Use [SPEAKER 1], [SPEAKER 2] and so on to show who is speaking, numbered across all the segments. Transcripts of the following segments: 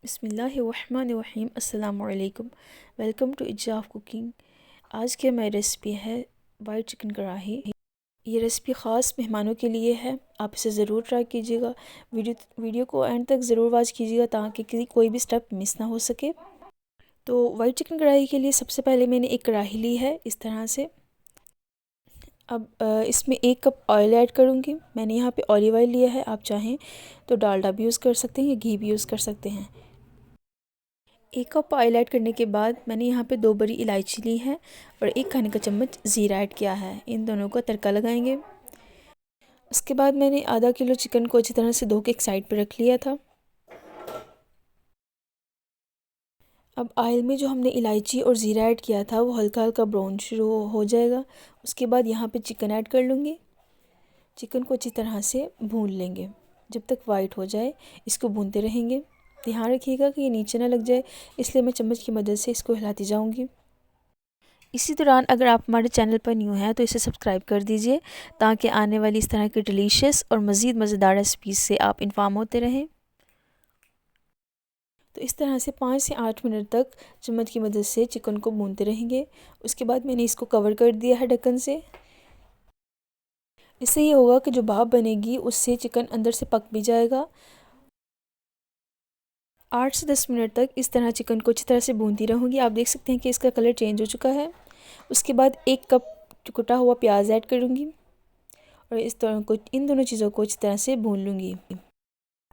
[SPEAKER 1] बिस्मिल्लाहिर्रहमानिर्रहीम। अस्सलामु अलैकुम। Welcome to Izaf cooking. आज की हमारी रेसिपी है वाइट चिकन कढ़ाई। ये रेसिपी ख़ास मेहमानों के लिए है, आप इसे ज़रूर ट्राई कीजिएगा। वीडियो को एंड तक ज़रूर वॉच कीजिएगा ताकि कोई भी स्टेप मिस ना हो सके। तो वाइट चिकन कढ़ाई के लिए सबसे पहले मैंने एक कढ़ाई ली है इस तरह से। अब इसमें 1 कप ऑयल ऐड करूँगी। मैंने यहाँ पे ऑलिव ऑयल लिया है, आप चाहें तो डालडा भी यूज़ कर सकते हैं या घी भी यूज़ कर सकते हैं। 1 कप ऑयल ऐड करने के बाद मैंने यहाँ पे 2 बड़ी इलायची ली है और 1 खाने का चम्मच ज़ीरा ऐड किया है। इन दोनों का तड़का लगाएंगे। उसके बाद मैंने आधा किलो चिकन को अच्छी तरह से धो के एक साइड पे रख लिया था। अब ऑयल में जो हमने इलायची और ज़ीरा ऐड किया था वो हल्का हल्का ब्राउन शुरू हो जाएगा। उसके बाद यहाँ पे चिकन ऐड कर लूँगी। चिकन को अच्छी तरह से भून लेंगे जब तक वाइट हो जाए। इसको भूनते रहेंगे। ध्यान रखिएगा कि ये नीचे ना लग जाए, इसलिए मैं चम्मच की मदद से इसको हिलाती जाऊंगी। इसी दौरान अगर आप हमारे चैनल पर न्यू हैं तो इसे सब्सक्राइब कर दीजिए ताकि आने वाली इस तरह की डिलीशियस और मज़ीद मज़ेदार रेसिपीज़ से आप इन्फॉर्म होते रहें। तो इस तरह से 5 से 8 मिनट तक चम्मच की मदद से चिकन को भूनते रहेंगे। उसके बाद मैंने इसको कवर कर दिया है ढक्कन से। इससे ये होगा कि जो भाप बनेगी उससे चिकन अंदर से पक भी जाएगा। 8 से 10 मिनट तक इस तरह चिकन को अच्छी तरह से भूनती रहूँगी। आप देख सकते हैं कि इसका कलर चेंज हो चुका है। उसके बाद 1 कप कुटा हुआ प्याज ऐड करूँगी और इन दोनों चीज़ों को अच्छी तरह से भून लूँगी।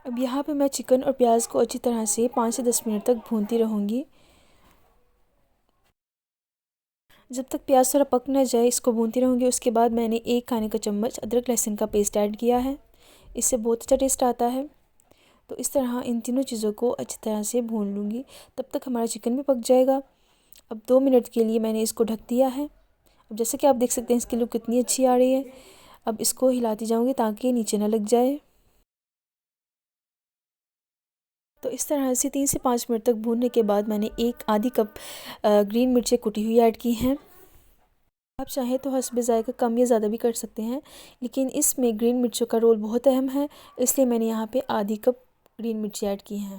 [SPEAKER 1] अब यहाँ पे मैं चिकन और प्याज को अच्छी तरह से 5 से 10 मिनट तक भूनती रहूँगी। जब तक प्याज थोड़ा पक ना जाए इसको भूनती रहूँगी। उसके बाद मैंने 1 खाने का चम्मच अदरक लहसुन का पेस्ट ऐड किया है। इससे बहुत अच्छा टेस्ट आता है। तो इस तरह इन तीनों चीज़ों को अच्छी तरह से भून लूँगी। तब तक हमारा चिकन भी पक जाएगा। अब 2 मिनट के लिए मैंने इसको ढक दिया है। अब जैसे कि आप देख सकते हैं इसकी लुक कितनी अच्छी आ रही है। अब इसको हिलाती जाऊँगी ताकि ये नीचे ना लग जाए। तो इस तरह से 3 से 5 मिनट तक भूनने के बाद मैंने आधी कप ग्रीन मिर्चें कुटी हुई ऐड की हैं। आप चाहें तो हस्बे ज़ायक़ा कम या ज़्यादा भी कर सकते हैं, लेकिन इसमें ग्रीन मिर्चों का रोल बहुत अहम है, इसलिए मैंने यहाँ पे आधी कप ग्रीन मिर्ची ऐड की हैं।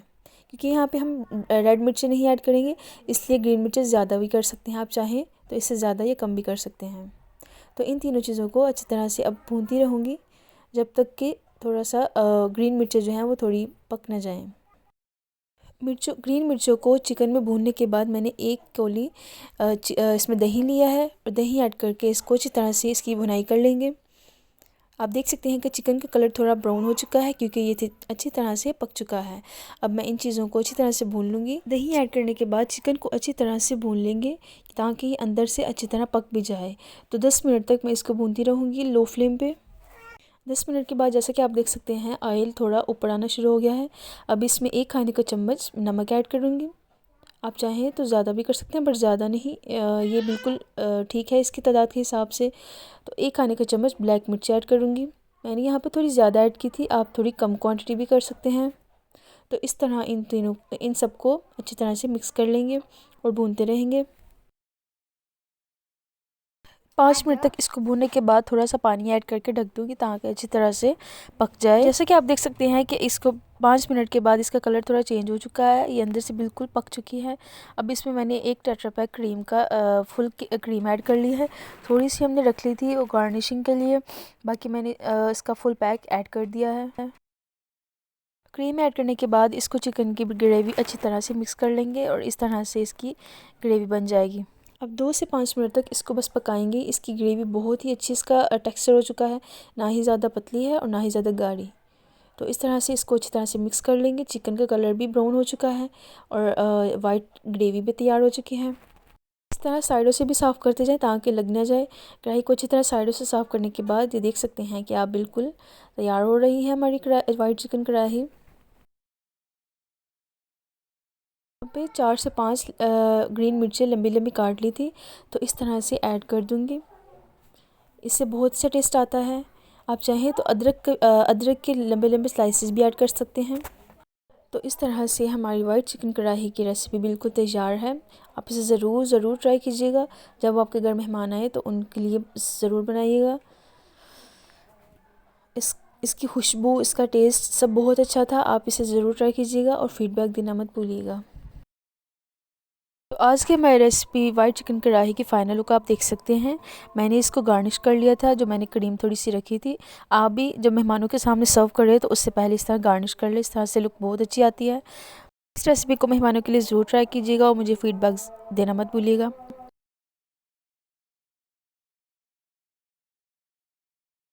[SPEAKER 1] क्योंकि यहाँ पे हम रेड मिर्ची नहीं ऐड करेंगे, इसलिए ग्रीन मिर्ची ज़्यादा भी कर सकते हैं। आप चाहें तो इससे ज़्यादा या कम भी कर सकते हैं। तो इन तीनों चीज़ों को अच्छी तरह से अब भूनती रहूँगी जब तक कि थोड़ा सा ग्रीन मिर्चें जो हैं वो थोड़ी पक ना जाएँ। ग्रीन मिर्चों को चिकन में भूनने के बाद मैंने 1 कौली इसमें दही लिया है और दही ऐड करके इसको अच्छी तरह से इसकी भुनाई कर लेंगे। आप देख सकते हैं कि चिकन का कलर थोड़ा ब्राउन हो चुका है क्योंकि ये अच्छी तरह से पक चुका है। अब मैं इन चीज़ों को अच्छी तरह से भून लूँगी। दही ऐड करने के बाद चिकन को अच्छी तरह से भून लेंगे ताकि ये अंदर से अच्छी तरह पक भी जाए। तो 10 मिनट तक मैं इसको भूनती रहूँगी लो फ्लेम पे। 10 मिनट के बाद जैसा कि आप देख सकते हैं ऑयल थोड़ा ऊपर आना शुरू हो गया है। अब इसमें 1 खाने का चम्मच नमक ऐड करूँगी। आप चाहें तो ज़्यादा भी कर सकते हैं, बट ज़्यादा नहीं, ये बिल्कुल ठीक है इसकी तादाद के हिसाब से। तो 1 खाने का चम्मच ब्लैक मिर्च ऐड करूँगी। मैंने यहाँ पे थोड़ी ज़्यादा ऐड की थी, आप थोड़ी कम क्वांटिटी भी कर सकते हैं। तो इस तरह इन सबको अच्छी तरह से मिक्स कर लेंगे और भूनते रहेंगे। 5 मिनट तक इसको भूनने के बाद थोड़ा सा पानी ऐड करके ढक दूँगी ताकि अच्छी तरह से पक जाए। जैसे कि आप देख सकते हैं कि इसको 5 मिनट के बाद इसका कलर थोड़ा चेंज हो चुका है, ये अंदर से बिल्कुल पक चुकी है। अब इसमें मैंने 1 टेट्रा पैक क्रीम का फुल क्रीम ऐड कर ली है। थोड़ी सी हमने रख ली थी वो गार्निशिंग के लिए, बाकी मैंने इसका फुल पैक ऐड कर दिया है। क्रीम ऐड करने के बाद इसको चिकन की ग्रेवी अच्छी तरह से मिक्स कर लेंगे और इस तरह से इसकी ग्रेवी बन जाएगी। अब 2 से 5 मिनट तक इसको बस पकाएंगे। इसकी ग्रेवी बहुत ही अच्छी, इसका टेक्सचर हो चुका है, ना ही ज़्यादा पतली है और ना ही ज़्यादा गाढ़ी। तो इस तरह से इसको अच्छी तरह से मिक्स कर लेंगे। चिकन का कलर भी ब्राउन हो चुका है और वाइट ग्रेवी भी तैयार हो चुकी है। इस तरह साइडों से भी साफ़ करते जाएं ताकि लग ना जाए। कढ़ाई को अच्छी तरह साइडों से साफ़ करने के बाद ये देख सकते हैं कि आप बिल्कुल तैयार हो रही है हमारी वाइट चिकन कढ़ाई। यहाँ पे 4 से 5 ग्रीन मिर्चें लंबी लंबी काट ली थी, तो इस तरह से ऐड कर दूँगी। इससे बहुत अच्छा टेस्ट आता है। आप चाहें तो अदरक के लंबे लंबे स्लाइसेस भी ऐड कर सकते हैं। तो इस तरह से हमारी वाइट चिकन कढ़ाई की रेसिपी बिल्कुल तैयार है। आप इसे ज़रूर ट्राई कीजिएगा। जब आपके घर मेहमान आए तो उनके लिए ज़रूर बनाइएगा। इसकी खुशबू, इसका टेस्ट सब बहुत अच्छा था। आप इसे ज़रूर ट्राई कीजिएगा और फीडबैक देना मत भूलिएगा। तो आज की हमारी रेसिपी वाइट चिकन कढ़ाई की फ़ाइनल लुक आप देख सकते हैं। मैंने इसको गार्निश कर लिया था, जो मैंने क्रीम थोड़ी सी रखी थी। आप भी जब मेहमानों के सामने सर्व कर रहे हैं तो उससे पहले इस तरह गार्निश कर लें, इस तरह से लुक बहुत अच्छी आती है। इस रेसिपी को मेहमानों के लिए ज़रूर ट्राई कीजिएगा और मुझे फ़ीडबैक देना मत भूलिएगा।